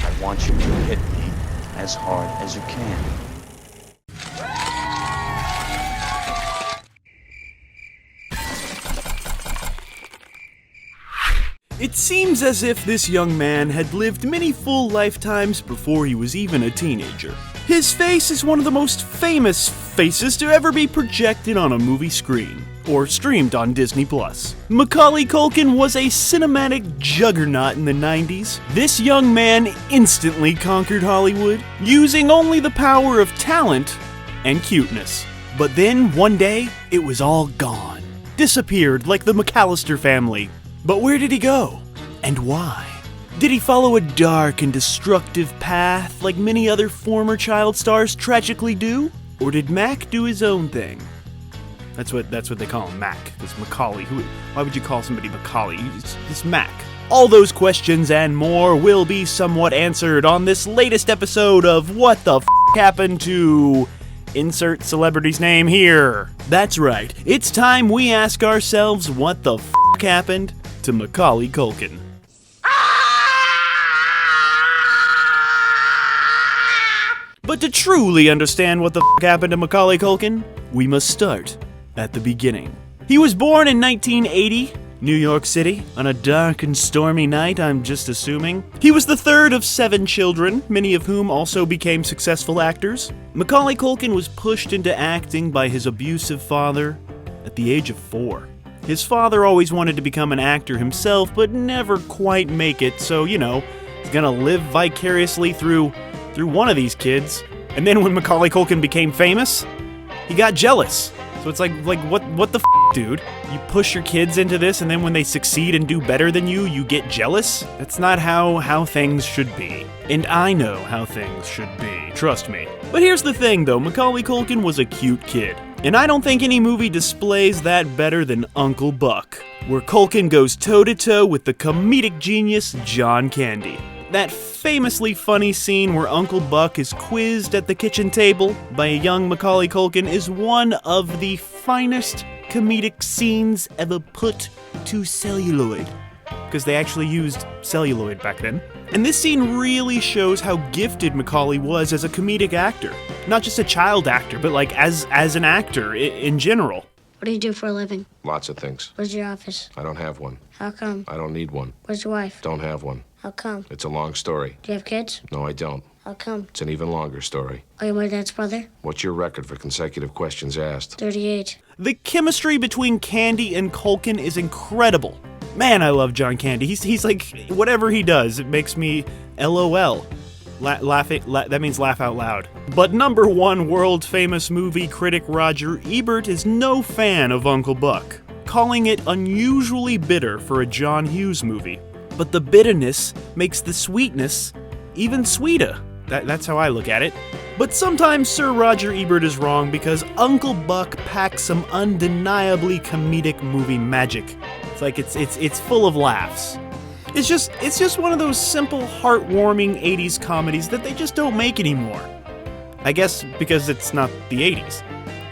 I want you to hit me as hard as you can. It seems as if this young man had lived many full lifetimes before he was even a teenager. His face is one of the most famous faces to ever be projected on a movie screen, or streamed on Disney+. Macaulay Culkin was a cinematic juggernaut in the 90s. This young man instantly conquered Hollywood, using only the power of talent and cuteness. But then, one day, it was all gone. Disappeared like the McAllister family. But where did he go? And why? Did he follow a dark and destructive path like many other former child stars tragically do? Or did Mac do his own thing? That's what they call him, Mac. Because Macaulay, why would you call somebody Macaulay? It's Mac. All those questions and more will be somewhat answered on this latest episode of What the F*** Happened to... Insert celebrity's name here. That's right, it's time we ask ourselves what the f*** happened to Macaulay Culkin. But to truly understand what the f*** happened to Macaulay Culkin, we must start at the beginning. He was born in 1980, New York City, on a dark and stormy night, I'm just assuming. He was the third of 7 children, many of whom also became successful actors. Macaulay Culkin was pushed into acting by his abusive father at the age of 4. His father always wanted to become an actor himself, but never quite make it, so, he's gonna live vicariously through one of these kids. And then when Macaulay Culkin became famous, he got jealous. So it's like what the f***, dude? You push your kids into this, and then when they succeed and do better than you, you get jealous? That's not how things should be. And I know how things should be, trust me. But here's the thing though, Macaulay Culkin was a cute kid. And I don't think any movie displays that better than Uncle Buck, where Culkin goes toe-to-toe with the comedic genius John Candy. That famously funny scene where Uncle Buck is quizzed at the kitchen table by a young Macaulay Culkin is one of the finest comedic scenes ever put to celluloid. Because they actually used celluloid back then. And this scene really shows how gifted Macaulay was as a comedic actor. Not just a child actor, but like as an actor in general. What do you do for a living? Lots of things. Where's your office? I don't have one. How come? I don't need one. Where's your wife? Don't have one. How come? It's a long story. Do you have kids? No, I don't. How come? It's an even longer story. Are you my dad's brother? What's your record for consecutive questions asked? 38. The chemistry between Candy and Culkin is incredible. Man, I love John Candy. He's like, whatever he does, it makes me LOL. That means laugh out loud. But #1 world-famous movie critic Roger Ebert is no fan of Uncle Buck, calling it unusually bitter for a John Hughes movie. But the bitterness makes the sweetness even sweeter. That's how I look at it. But sometimes Sir Roger Ebert is wrong because Uncle Buck packs some undeniably comedic movie magic. It's full of laughs. It's just one of those simple, heartwarming 80s comedies that they just don't make anymore. I guess because it's not the 80s.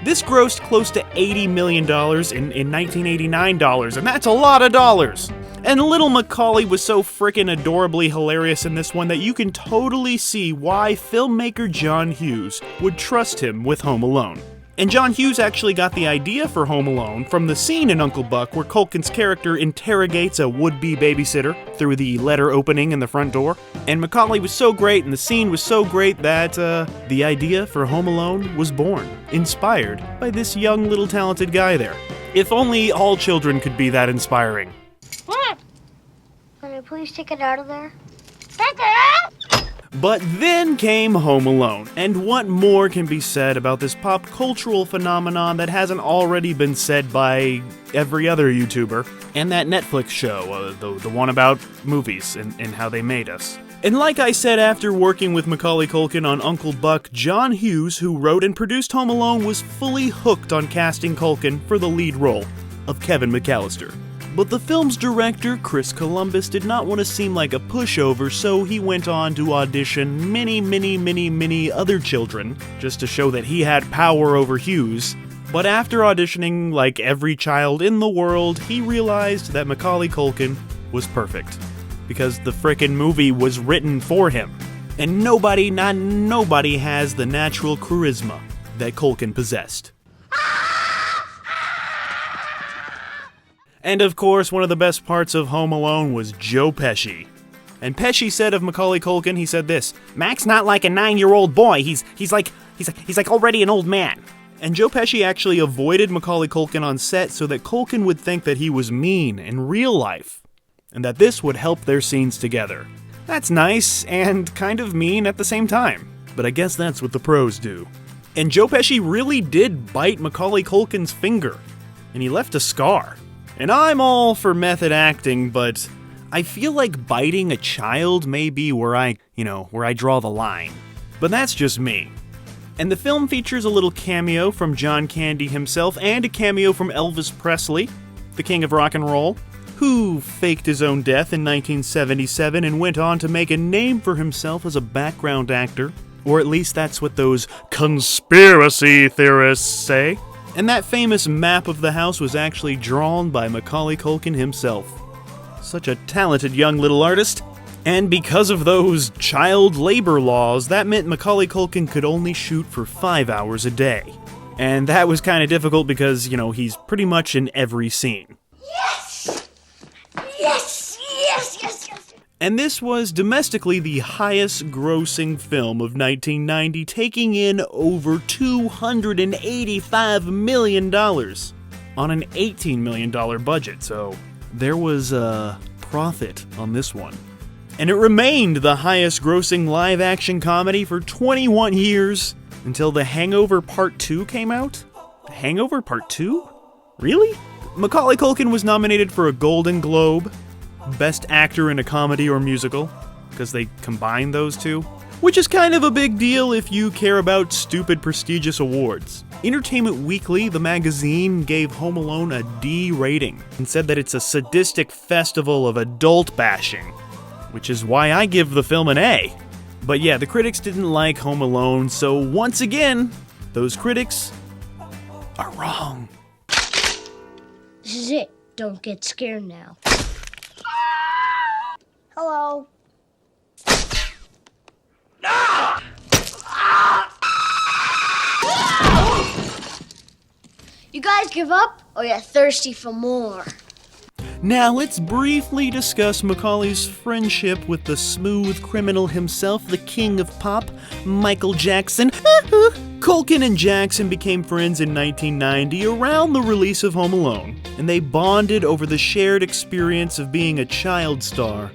This grossed close to $80 million in 1989 dollars, and that's a lot of dollars. And little Macaulay was so frickin' adorably hilarious in this one that you can totally see why filmmaker John Hughes would trust him with Home Alone. And John Hughes actually got the idea for Home Alone from the scene in Uncle Buck where Culkin's character interrogates a would-be babysitter through the letter opening in the front door. And Macaulay was so great and the scene was so great that the idea for Home Alone was born, inspired by this young little talented guy there. If only all children could be that inspiring. What? Can you please take it out of there? Take it out! But then came Home Alone, and what more can be said about this pop cultural phenomenon that hasn't already been said by every other YouTuber, and that Netflix show, the one about movies and how they made us. And like I said after working with Macaulay Culkin on Uncle Buck, John Hughes, who wrote and produced Home Alone, was fully hooked on casting Culkin for the lead role of Kevin McAllister. But the film's director, Chris Columbus, did not want to seem like a pushover, so he went on to audition many other children, just to show that he had power over Hughes. But after auditioning like every child in the world, he realized that Macaulay Culkin was perfect. because the frickin' movie was written for him. And nobody, not nobody, has the natural charisma that Culkin possessed. And of course, one of the best parts of Home Alone was Joe Pesci. And Pesci said of Macaulay Culkin, he said this: "Mac's not like a 9-year-old boy. He's like already an old man." And Joe Pesci actually avoided Macaulay Culkin on set so that Culkin would think that he was mean in real life, and that this would help their scenes together. That's nice and kind of mean at the same time, but I guess that's what the pros do. And Joe Pesci really did bite Macaulay Culkin's finger, and he left a scar. And I'm all for method acting, but I feel like biting a child may be where I draw the line. But that's just me. And the film features a little cameo from John Candy himself and a cameo from Elvis Presley, the king of rock and roll, who faked his own death in 1977 and went on to make a name for himself as a background actor. Or at least that's what those conspiracy theorists say. And that famous map of the house was actually drawn by Macaulay Culkin himself. Such a talented young little artist. And because of those child labor laws, that meant Macaulay Culkin could only shoot for 5 hours a day. And that was kind of difficult because, he's pretty much in every scene. Yes! Yes! Yes! Yes! Yes! And this was domestically the highest grossing film of 1990, taking in over $285 million on an $18 million budget, so there was a profit on this one. And it remained the highest grossing live-action comedy for 21 years until The Hangover Part 2 came out? The Hangover Part 2? Really? Macaulay Culkin was nominated for a Golden Globe, Best Actor in a Comedy or Musical, because they combined those two, which is kind of a big deal if you care about stupid prestigious awards. Entertainment Weekly, the magazine, gave Home Alone a D rating and said that it's a sadistic festival of adult bashing, which is why I give the film an A. But yeah, the critics didn't like Home Alone, so once again, those critics are wrong. This is it. Don't get scared now. Hello. You guys give up, or you're thirsty for more? Now let's briefly discuss Macaulay's friendship with the smooth criminal himself, the king of pop, Michael Jackson. Culkin and Jackson became friends in 1990 around the release of Home Alone, and they bonded over the shared experience of being a child star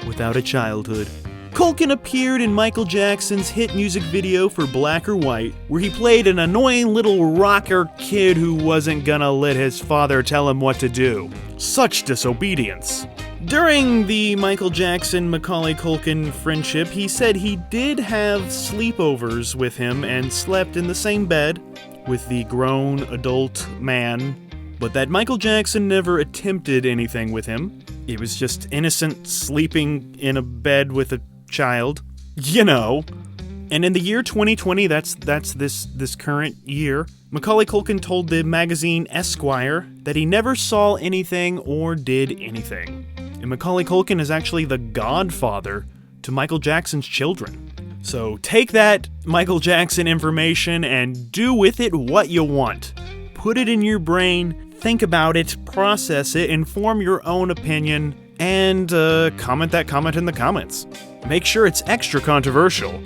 without a childhood. Culkin appeared in Michael Jackson's hit music video for Black or White, where he played an annoying little rocker kid who wasn't gonna let his father tell him what to do. Such disobedience. During the Michael Jackson-Macaulay Culkin friendship, he said he did have sleepovers with him and slept in the same bed with the grown adult man, but that Michael Jackson never attempted anything with him. It was just innocent sleeping in a bed with a child, And in the year 2020, that's this current year, Macaulay Culkin told the magazine Esquire that he never saw anything or did anything. And Macaulay Culkin is actually the godfather to Michael Jackson's children. So take that Michael Jackson information and do with it what you want. Put it in your brain, think about it, process it, and form your own opinion, and comment that comment in the comments. Make sure it's extra controversial.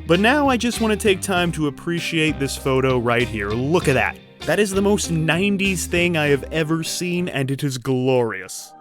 But now I just want to take time to appreciate this photo right here. Look at that. That is the most 90s thing I have ever seen, and it is glorious.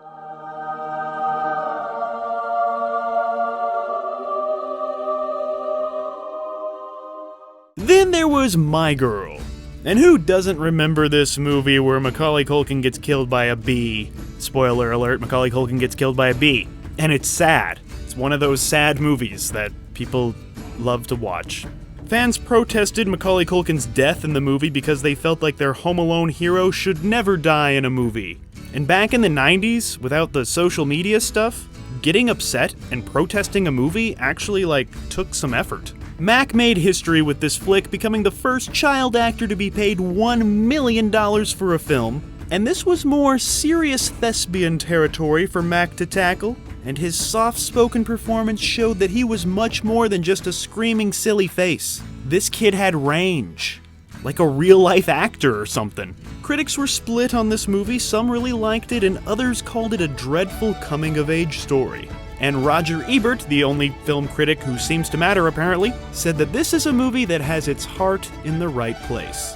Then there was My Girl. And who doesn't remember this movie where Macaulay Culkin gets killed by a bee? Spoiler alert, Macaulay Culkin gets killed by a bee. And it's sad. It's one of those sad movies that people love to watch. Fans protested Macaulay Culkin's death in the movie because they felt like their Home Alone hero should never die in a movie. And back in the 90s, without the social media stuff, getting upset and protesting a movie actually, took some effort. Mac made history with this flick, becoming the first child actor to be paid $1 million for a film, and this was more serious thespian territory for Mac to tackle. and his soft-spoken performance showed that he was much more than just a screaming silly face. This kid had range, like a real-life actor or something. Critics were split on this movie. Some really liked it, and others called it a dreadful coming-of-age story. And Roger Ebert, the only film critic who seems to matter apparently, said that this is a movie that has its heart in the right place.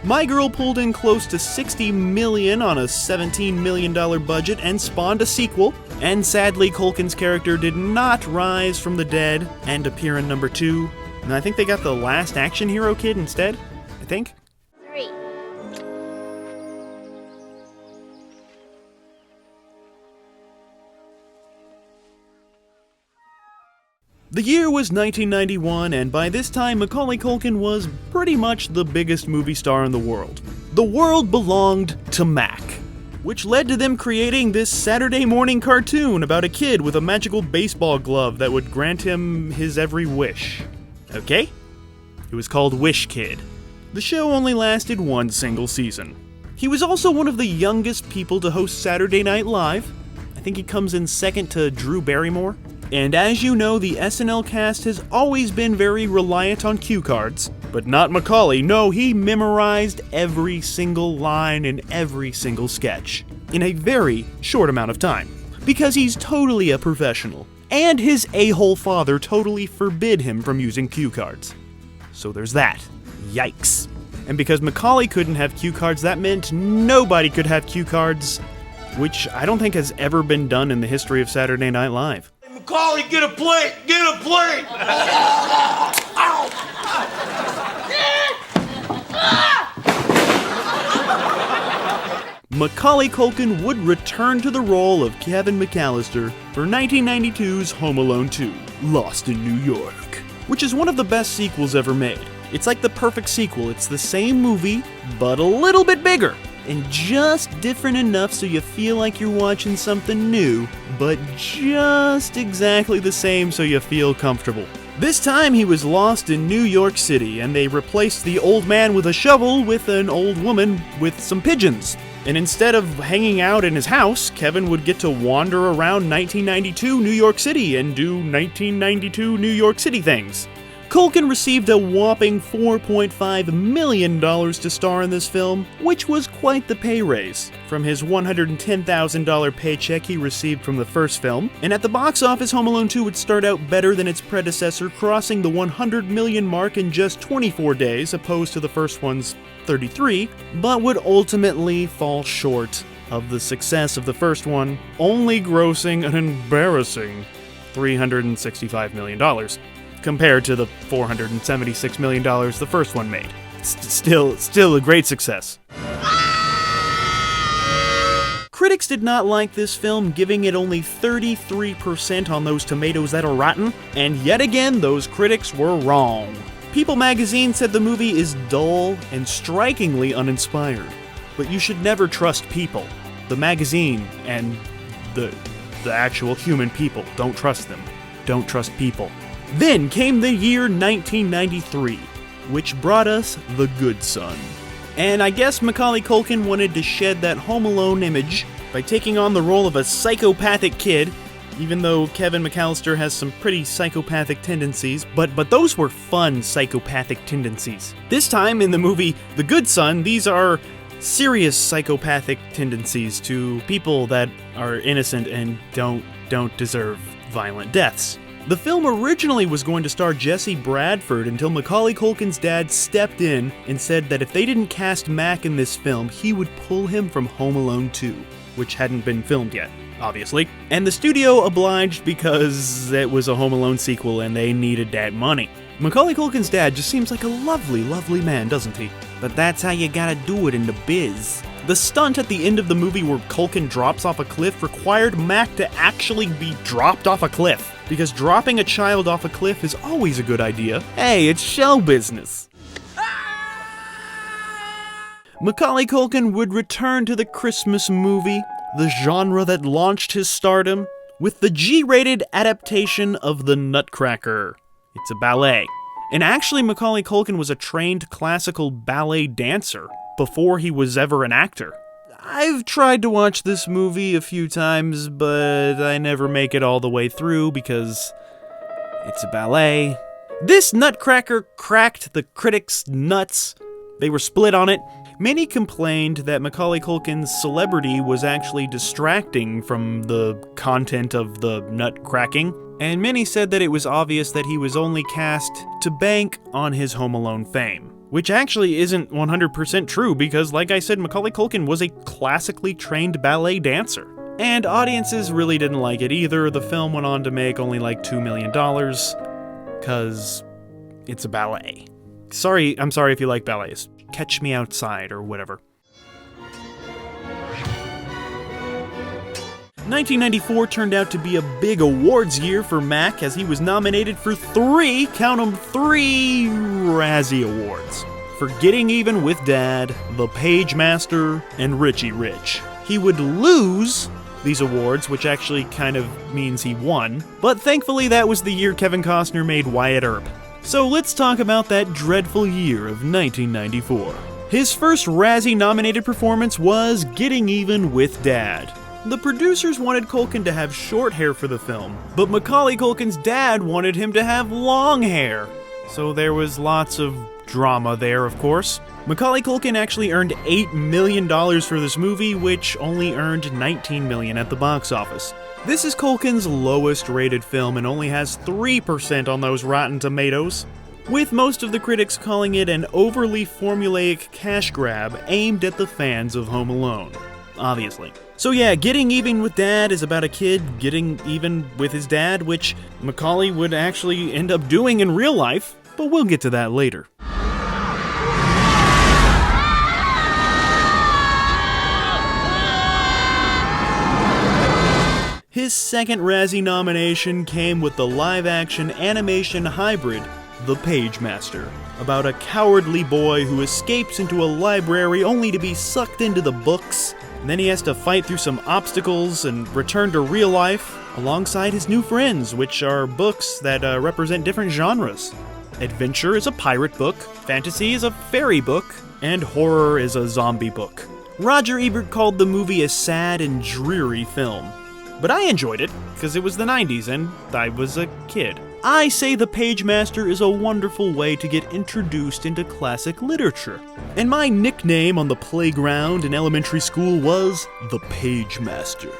My Girl pulled in close to $60 million on a $17 million budget and spawned a sequel, and sadly Culkin's character did not rise from the dead and appear in number 2, and I think they got the Last Action Hero kid instead, I think? 3. The year was 1991, and by this time Macaulay Culkin was pretty much the biggest movie star in the world. The world belonged to Mac, which led to them creating this Saturday morning cartoon about a kid with a magical baseball glove that would grant him his every wish. Okay? It was called Wish Kid. The show only lasted one single season. He was also one of the youngest people to host Saturday Night Live. I think he comes in second to Drew Barrymore. And as you know, the SNL cast has always been very reliant on cue cards. But not Macaulay. No, he memorized every single line in every single sketch in a very short amount of time. Because he's totally a professional. And his a-hole father totally forbid him from using cue cards. So there's that. Yikes. And because Macaulay couldn't have cue cards, that meant nobody could have cue cards, which I don't think has ever been done in the history of Saturday Night Live. Macaulay, get a plate! Get a plate! Macaulay Culkin would return to the role of Kevin McAllister for 1992's Home Alone 2, Lost in New York, which is one of the best sequels ever made. It's like the perfect sequel. It's the same movie, but a little bit bigger, and just different enough so you feel like you're watching something new, but just exactly the same so you feel comfortable. This time he was lost in New York City, and they replaced the old man with a shovel with an old woman with some pigeons. And instead of hanging out in his house, Kevin would get to wander around 1992 New York City and do 1992 New York City things. Culkin received a whopping $4.5 million to star in this film, which was quite the pay raise from his $110,000 paycheck he received from the first film. And at the box office, Home Alone 2 would start out better than its predecessor, crossing the 100 million mark in just 24 days, opposed to the first one's 33, but would ultimately fall short of the success of the first one, only grossing an embarrassing $365 million. Compared to the $476 million the first one made. Still a great success. Critics did not like this film, giving it only 33% on those tomatoes that are rotten, and yet again, those critics were wrong. People magazine said the movie is dull and strikingly uninspired, but you should never trust people. The magazine and the actual human people, don't trust them. Don't trust people. Then came the year 1993, which brought us The Good Son. And I guess Macaulay Culkin wanted to shed that Home Alone image by taking on the role of a psychopathic kid, even though Kevin McAllister has some pretty psychopathic tendencies, but those were fun psychopathic tendencies. This time in the movie The Good Son, these are serious psychopathic tendencies to people that are innocent and don't deserve violent deaths. The film originally was going to star Jesse Bradford until Macaulay Culkin's dad stepped in and said that if they didn't cast Mac in this film, he would pull him from Home Alone 2, which hadn't been filmed yet, obviously. And the studio obliged because it was a Home Alone sequel and they needed that money. Macaulay Culkin's dad just seems like a lovely, lovely man, doesn't he? But that's how you gotta do it in the biz. The stunt at the end of the movie where Culkin drops off a cliff required Mac to actually be dropped off a cliff, because dropping a child off a cliff is always a good idea. Hey, it's show business. Macaulay Culkin would return to the Christmas movie, the genre that launched his stardom, with the G-rated adaptation of The Nutcracker. It's a ballet. And actually, Macaulay Culkin was a trained classical ballet dancer before he was ever an actor. I've tried to watch this movie a few times, but I never make it all the way through because it's a ballet. This nutcracker cracked the critics' nuts. They were split on it. Many complained that Macaulay Culkin's celebrity was actually distracting from the content of the nutcracking, and many said that it was obvious that he was only cast to bank on his Home Alone fame. Which actually isn't 100% true because, like I said, Macaulay Culkin was a classically trained ballet dancer. And audiences really didn't like it either. The film went on to make only like $2 million, because it's a ballet. I'm sorry if you like ballets. Catch Me Outside or whatever. 1994 turned out to be a big awards year for Mac as he was nominated for three Razzie Awards. For Getting Even with Dad, The Pagemaster, and Richie Rich. He would lose these awards, which actually kind of means he won, but thankfully that was the year Kevin Costner made Wyatt Earp. So let's talk about that dreadful year of 1994. His first Razzie-nominated performance was Getting Even with Dad. The producers wanted Culkin to have short hair for the film, but Macaulay Culkin's dad wanted him to have long hair. So there was lots of drama there, of course. Macaulay Culkin actually earned $8 million for this movie, which only earned $19 million at the box office. This is Culkin's lowest rated film and only has 3% on those Rotten Tomatoes, with most of the critics calling it an overly formulaic cash grab aimed at the fans of Home Alone. Obviously. So yeah, Getting Even with Dad is about a kid getting even with his dad, which Macaulay would actually end up doing in real life, but we'll get to that later. His second Razzie nomination came with the live-action animation hybrid, The Pagemaster, about a cowardly boy who escapes into a library only to be sucked into the books, and then he has to fight through some obstacles and return to real life alongside his new friends, which are books that represent different genres. Adventure is a pirate book, fantasy is a fairy book, and horror is a zombie book. Roger Ebert called the movie a sad and dreary film. But I enjoyed it, because it was the 90s and I was a kid. I say The Pagemaster is a wonderful way to get introduced into classic literature. And my nickname on the playground in elementary school was The Pagemaster.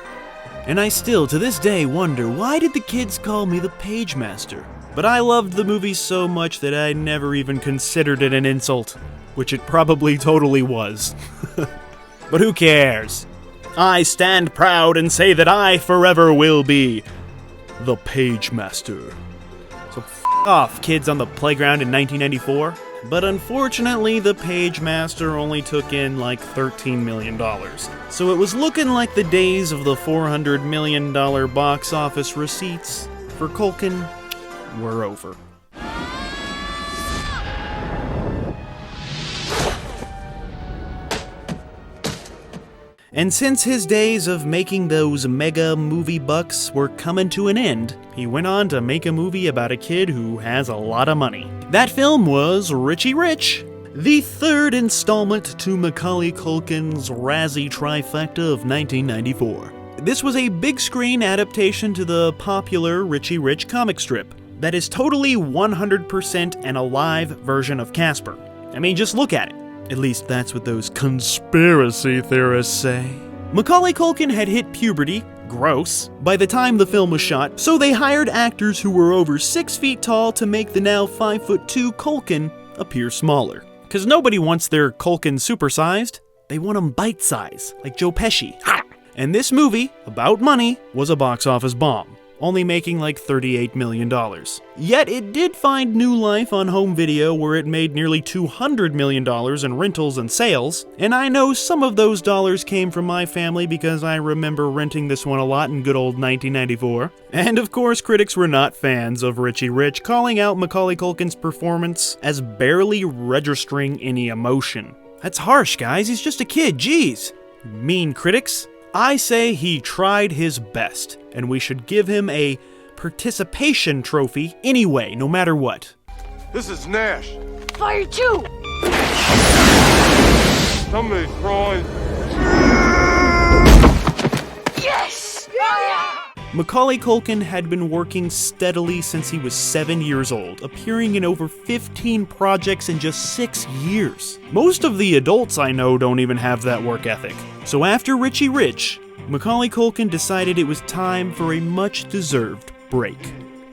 And I still, to this day, wonder, why did the kids call me The Pagemaster? But I loved the movie so much that I never even considered it an insult, which it probably totally was. But who cares? I stand proud and say that I forever will be the Pagemaster. So f*** off, kids on the playground in 1994. But unfortunately, the Pagemaster only took in like $13 million. So it was looking like the days of the $400 million box office receipts for Culkin were over. And since his days of making those mega movie bucks were coming to an end, he went on to make a movie about a kid who has a lot of money. That film was Richie Rich, the third installment to Macaulay Culkin's Razzie trifecta of 1994. This was a big screen adaptation to the popular Richie Rich comic strip that is totally 100% an alive version of Casper. I mean, just look at it. At least that's what those conspiracy theorists say. Macaulay Culkin had hit puberty, gross, by the time the film was shot, so they hired actors who were over 6 feet tall to make the now 5'2" Culkin appear smaller. Cause nobody wants their Culkin supersized, they want him bite-size, like Joe Pesci. And this movie, about money, was a box office bomb, only making like $38 million. Yet it did find new life on home video where it made nearly $200 million in rentals and sales, and I know some of those dollars came from my family because I remember renting this one a lot in good old 1994. And of course, critics were not fans of Richie Rich, calling out Macaulay Culkin's performance as barely registering any emotion. That's harsh, guys, he's just a kid, jeez. Mean critics. I say he tried his best, and we should give him a participation trophy anyway, no matter what. This is Nash. Fire 2! Somebody's crawling. Macaulay Culkin had been working steadily since he was 7 years old, appearing in over 15 projects in just 6 years. Most of the adults I know don't even have that work ethic. So after Richie Rich, Macaulay Culkin decided it was time for a much-deserved break.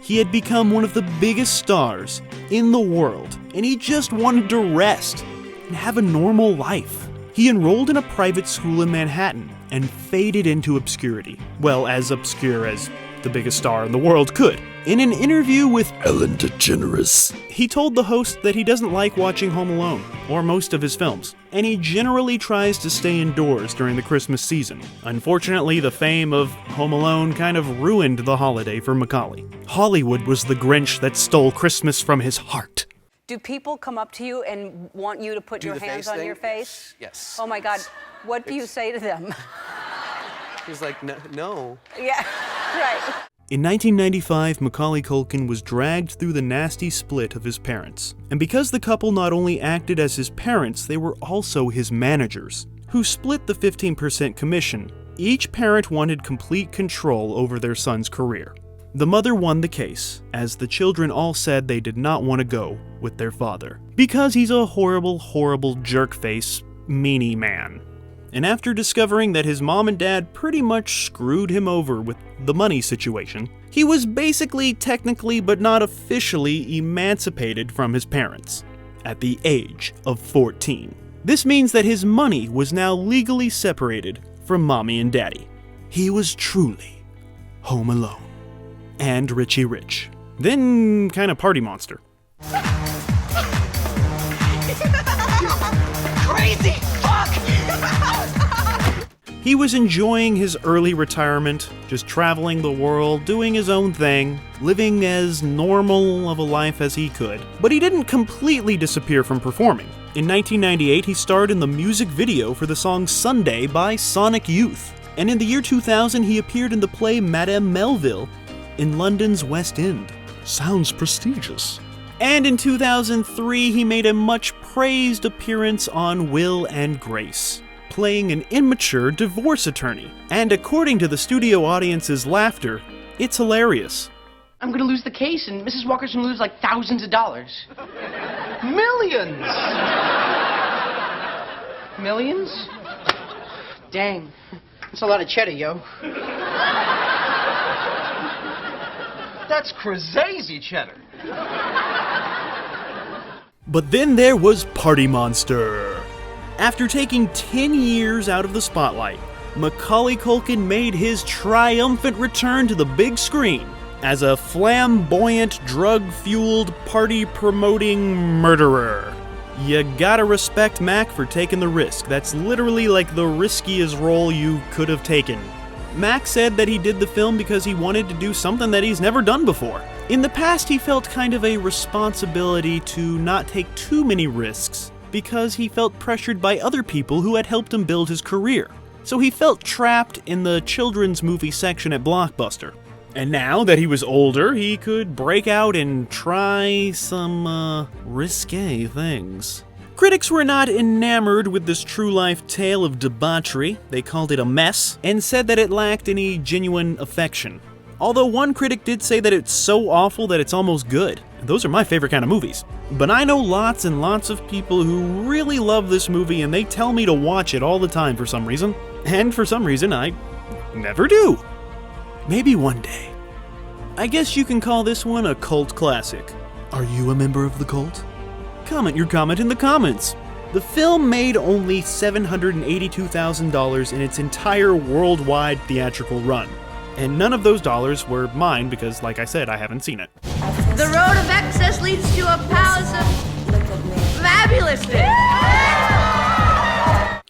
He had become one of the biggest stars in the world, and he just wanted to rest and have a normal life. He enrolled in a private school in Manhattan and faded into obscurity. Well, as obscure as the biggest star in the world could. In an interview with Ellen DeGeneres, he told the host that he doesn't like watching Home Alone, or most of his films, and he generally tries to stay indoors during the Christmas season. Unfortunately, the fame of Home Alone kind of ruined the holiday for Macaulay. Hollywood was the Grinch that stole Christmas from his heart. Do people come up to you and want you to put your hands on your face? Yes. Oh my God. What do you say to them? He's like, no. Yeah, right. In 1995, Macaulay Culkin was dragged through the nasty split of his parents. And because the couple not only acted as his parents, they were also his managers, who split the 15% commission. Each parent wanted complete control over their son's career. The mother won the case, as the children all said they did not want to go with their father, because he's a horrible, horrible jerk-face, meanie man. And after discovering that his mom and dad pretty much screwed him over with the money situation, he was basically, technically, but not officially emancipated from his parents, at the age of 14. This means that his money was now legally separated from mommy and daddy. He was truly home alone. And Richie Rich. Then kind of party monster. Crazy fuck! He was enjoying his early retirement, just traveling the world, doing his own thing, living as normal of a life as he could. But he didn't completely disappear from performing. In 1998, he starred in the music video for the song Sunday by Sonic Youth. And in the year 2000, he appeared in the play Madame Melville in London's West End. Sounds prestigious. And in 2003, he made a much-praised appearance on Will and Grace, playing an immature divorce attorney. And according to the studio audience's laughter, it's hilarious. I'm gonna lose the case, and Mrs. Walker's gonna lose like thousands of dollars. Millions! Millions? Dang. That's a lot of cheddar, yo. That's crazy cheddar. But then there was Party Monster. After taking 10 years out of the spotlight, Macaulay Culkin made his triumphant return to the big screen as a flamboyant, drug-fueled, party-promoting murderer. You gotta respect Mac for taking the risk. That's literally like the riskiest role you could have taken. Mac said that he did the film because he wanted to do something that he's never done before. In the past, he felt kind of a responsibility to not take too many risks because he felt pressured by other people who had helped him build his career. So he felt trapped in the children's movie section at Blockbuster. And now that he was older, he could break out and try some, risque things. Critics were not enamored with this true-life tale of debauchery. They called it a mess, and said that it lacked any genuine affection. Although one critic did say that it's so awful that it's almost good. Those are my favorite kind of movies. But I know lots and lots of people who really love this movie, and they tell me to watch it all the time for some reason. And for some reason, I never do. Maybe one day. I guess you can call this one a cult classic. Are you a member of the cult? Comment your comment in the comments. The film made only $782,000 in its entire worldwide theatrical run. And none of those dollars were mine because, like I said, I haven't seen it. The road of excess leads to a palace of fabulousness.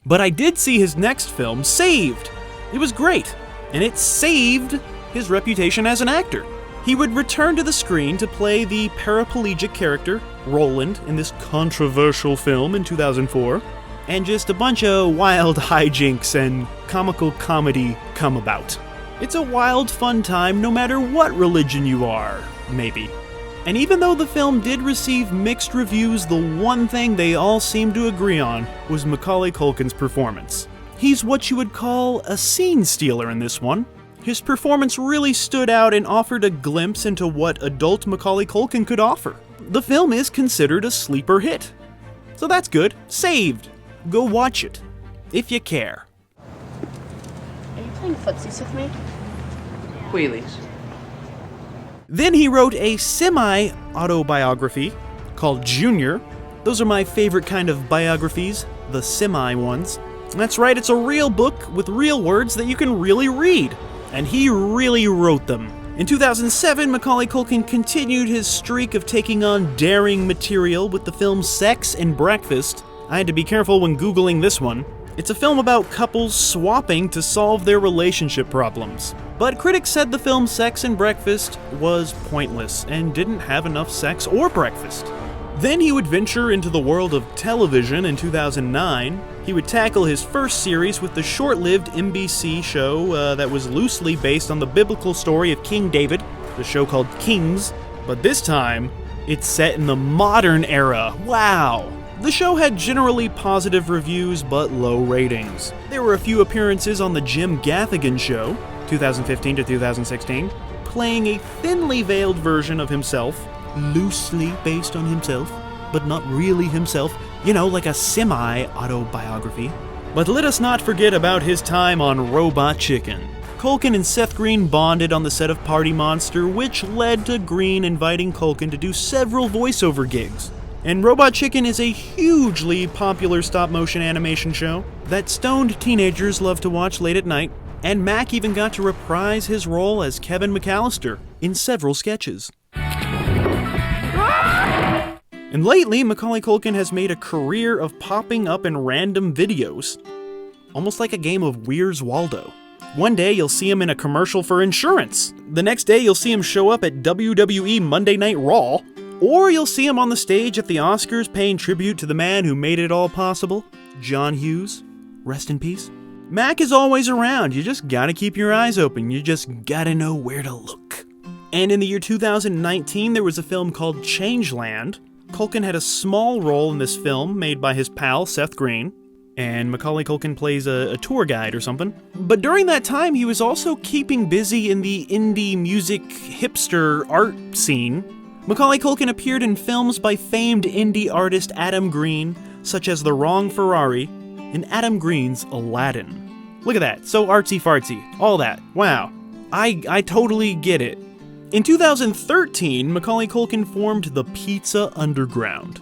But I did see his next film, Saved. It was great, and it saved his reputation as an actor. He would return to the screen to play the paraplegic character, Roland, in this controversial film in 2004, and just a bunch of wild hijinks and comical comedy come about. It's a wild, fun time no matter what religion you are, maybe. And even though the film did receive mixed reviews, the one thing they all seemed to agree on was Macaulay Culkin's performance. He's what you would call a scene stealer in this one. His performance really stood out and offered a glimpse into what adult Macaulay Culkin could offer. The film is considered a sleeper hit. So that's good. Saved. Go watch it. If you care. Are you playing footsies with me? Wheelies. Then he wrote a semi-autobiography called Junior. Those are my favorite kind of biographies, the semi ones. That's right, it's a real book with real words that you can really read. And he really wrote them. In 2007, Macaulay Culkin continued his streak of taking on daring material with the film Sex and Breakfast. I had to be careful when Googling this one. It's a film about couples swapping to solve their relationship problems. But critics said the film Sex and Breakfast was pointless and didn't have enough sex or breakfast. Then he would venture into the world of television in 2009. He would tackle his first series with the short-lived NBC show that was loosely based on the biblical story of King David, the show called Kings. But this time, it's set in the modern era. Wow! The show had generally positive reviews but low ratings. There were a few appearances on the Jim Gaffigan Show, 2015 to 2016, playing a thinly veiled version of himself, loosely based on himself, but not really himself, you know, like a semi-autobiography. But let us not forget about his time on Robot Chicken. Culkin and Seth Green bonded on the set of Party Monster, which led to Green inviting Culkin to do several voiceover gigs. And Robot Chicken is a hugely popular stop-motion animation show that stoned teenagers love to watch late at night, and Mac even got to reprise his role as Kevin McAllister in several sketches. And lately, Macaulay Culkin has made a career of popping up in random videos, almost like a game of Where's Waldo. One day you'll see him in a commercial for insurance. The next day you'll see him show up at WWE Monday Night Raw. Or you'll see him on the stage at the Oscars paying tribute to the man who made it all possible, John Hughes. Rest in peace. Mac is always around. You just gotta keep your eyes open. You just gotta know where to look. And in the year 2019, there was a film called Changeland. Culkin had a small role in this film made by his pal Seth Green. And Macaulay Culkin plays a tour guide or something. But during that time, he was also keeping busy in the indie music hipster art scene. Macaulay Culkin appeared in films by famed indie artist Adam Green, such as The Wrong Ferrari and Adam Green's Aladdin. Look at that, so artsy-fartsy, all that, wow. I totally get it. In 2013, Macaulay Culkin formed the Pizza Underground,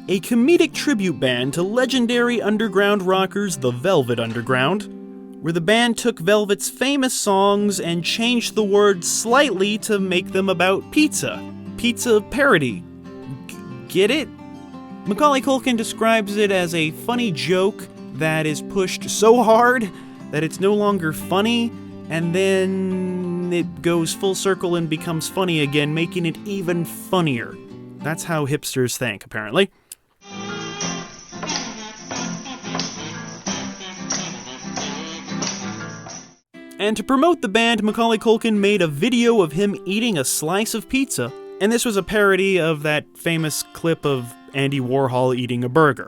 a comedic tribute band to legendary underground rockers The Velvet Underground, where the band took Velvet's famous songs and changed the words slightly to make them about pizza. Pizza parody. Get it? Macaulay Culkin describes it as a funny joke that is pushed so hard that it's no longer funny, and then it goes full circle and becomes funny again, making it even funnier. That's how hipsters think, apparently. And to promote the band, Macaulay Culkin made a video of him eating a slice of pizza. And this was a parody of that famous clip of Andy Warhol eating a burger.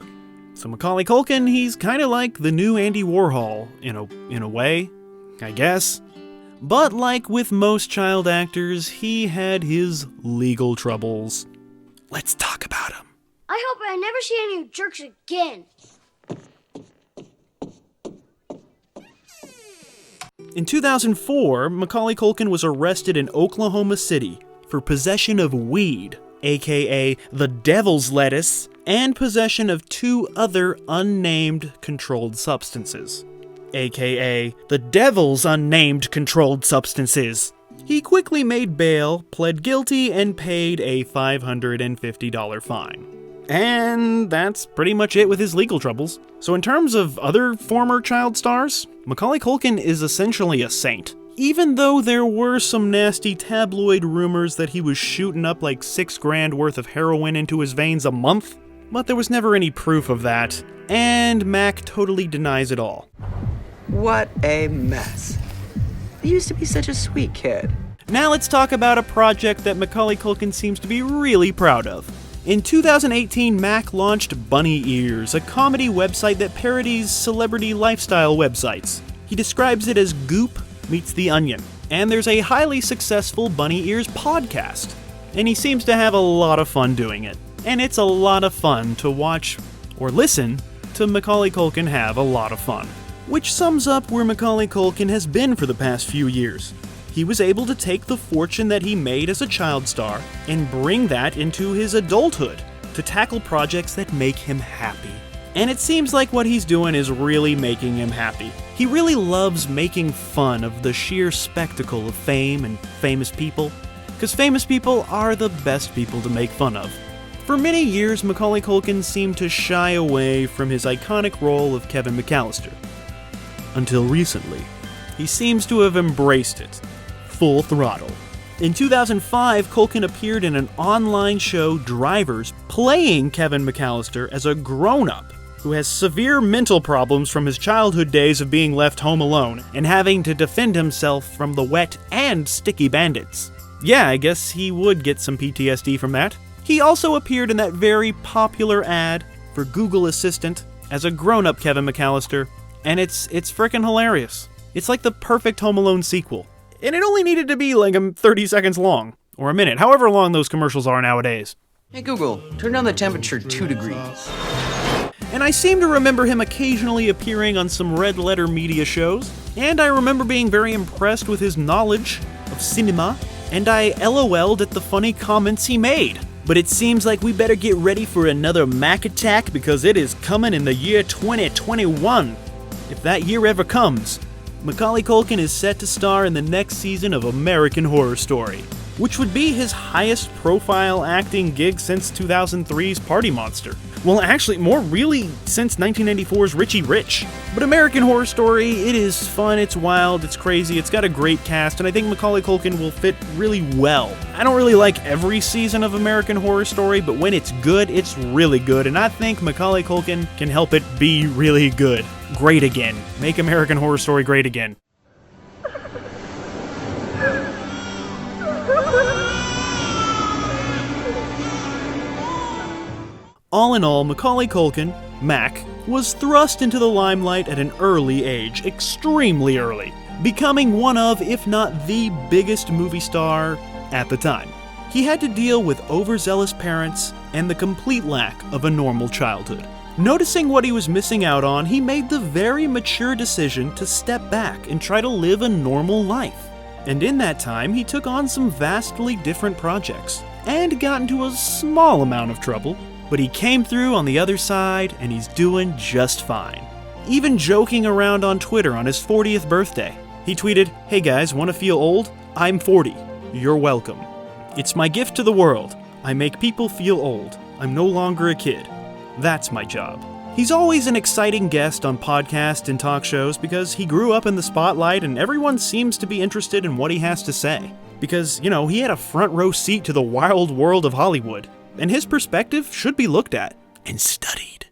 So Macaulay Culkin, he's kind of like the new Andy Warhol, in a way, I guess. But like with most child actors, he had his legal troubles. Let's talk about him. I hope I never see any jerks again. In 2004, Macaulay Culkin was arrested in Oklahoma City for possession of weed, aka the devil's lettuce, and possession of 2 other unnamed controlled substances, aka the devil's unnamed controlled substances. He quickly made bail, pled guilty, and paid a $550 fine. And that's pretty much it with his legal troubles. So in terms of other former child stars, Macaulay Culkin is essentially a saint. Even though there were some nasty tabloid rumors that he was shooting up like $6,000 worth of heroin into his veins a month, but there was never any proof of that, and Mac totally denies it all. What a mess. He used to be such a sweet kid. Now let's talk about a project that Macaulay Culkin seems to be really proud of. In 2018, Mac launched Bunny Ears, a comedy website that parodies celebrity lifestyle websites. He describes it as Goop meets The Onion. And there's a highly successful Bunny Ears podcast. And he seems to have a lot of fun doing it. And it's a lot of fun to watch or listen to Macaulay Culkin have a lot of fun. Which sums up where Macaulay Culkin has been for the past few years. He was able to take the fortune that he made as a child star and bring that into his adulthood to tackle projects that make him happy. And it seems like what he's doing is really making him happy. He really loves making fun of the sheer spectacle of fame and famous people, because famous people are the best people to make fun of. For many years, Macaulay Culkin seemed to shy away from his iconic role of Kevin McAllister. Until recently, he seems to have embraced it, full throttle. In 2005, Culkin appeared in an online show, Drivers, playing Kevin McAllister as a grown-up who has severe mental problems from his childhood days of being left home alone and having to defend himself from the wet and sticky bandits. Yeah, I guess he would get some PTSD from that. He also appeared in that very popular ad for Google Assistant as a grown-up Kevin McAllister, and it's frickin' hilarious. It's like the perfect Home Alone sequel. And it only needed to be like 30 seconds long, or a minute, however long those commercials are nowadays. Hey Google, turn down the temperature 2 degrees. And I seem to remember him occasionally appearing on some red letter media shows, and I remember being very impressed with his knowledge of cinema, and I LOL'd at the funny comments he made. But it seems like we better get ready for another Mac attack because it is coming in the year 2021. If that year ever comes, Macaulay Culkin is set to star in the next season of American Horror Story, which would be his highest profile acting gig since 2003's Party Monster. Well, actually, more really since 1994's Richie Rich. But American Horror Story, it is fun, it's wild, it's crazy, it's got a great cast, and I think Macaulay Culkin will fit really well. I don't really like every season of American Horror Story, but when it's good, it's really good, and I think Macaulay Culkin can help it be really good. Great again. Make American Horror Story great again. All in all, Macaulay Culkin, Mac, was thrust into the limelight at an early age, extremely early, becoming one of, if not the biggest movie star at the time. He had to deal with overzealous parents and the complete lack of a normal childhood. Noticing what he was missing out on, he made the very mature decision to step back and try to live a normal life. And in that time, he took on some vastly different projects, and got into a small amount of trouble, but he came through on the other side, and he's doing just fine. Even joking around on Twitter on his 40th birthday. He tweeted, "Hey guys, wanna feel old? I'm 40. You're welcome. It's my gift to the world. I make people feel old. I'm no longer a kid. That's my job." He's always an exciting guest on podcasts and talk shows because he grew up in the spotlight and everyone seems to be interested in what he has to say. Because, you know, he had a front row seat to the wild world of Hollywood. And his perspective should be looked at and studied.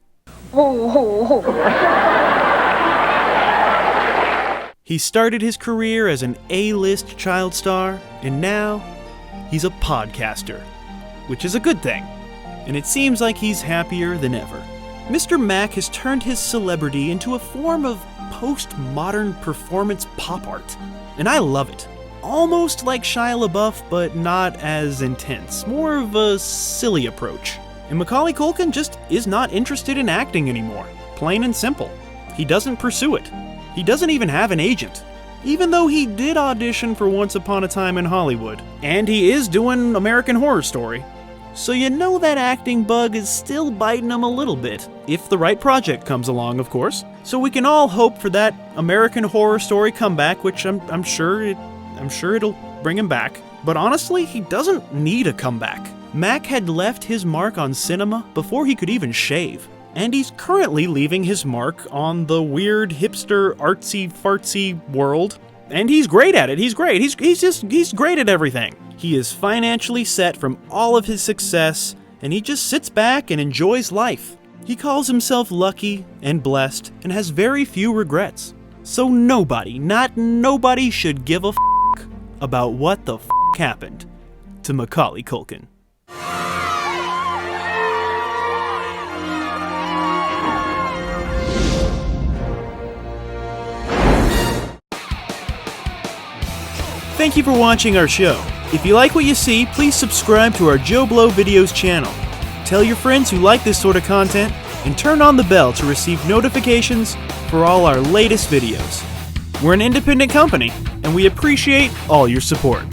He started his career as an A-list child star, and now he's a podcaster, which is a good thing. And it seems like he's happier than ever. Mr. Mac has turned his celebrity into a form of post-modern performance pop art, and I love it. Almost like Shia LaBeouf, but not as intense. More of a silly approach. And Macaulay Culkin just is not interested in acting anymore. Plain and simple. He doesn't pursue it. He doesn't even have an agent. Even though he did audition for Once Upon a Time in Hollywood. And he is doing American Horror Story. So you know that acting bug is still biting him a little bit. If the right project comes along, of course. So we can all hope for that American Horror Story comeback, which I'm sure it'll bring him back. But honestly, he doesn't need a comeback. Mac had left his mark on cinema before he could even shave. And he's currently leaving his mark on the weird, hipster, artsy-fartsy world. And he's great at it. He's great. He's great at everything. He is financially set from all of his success, and he just sits back and enjoys life. He calls himself lucky and blessed and has very few regrets. So nobody, not nobody, should give a about what the happened to Macaulay Culkin. Thank you for watching our show. If you like what you see, please subscribe to our JOBLO Videos channel. Tell your friends who like this sort of content, and turn on the bell to receive notifications for all our latest videos. We're an independent company, and we appreciate all your support.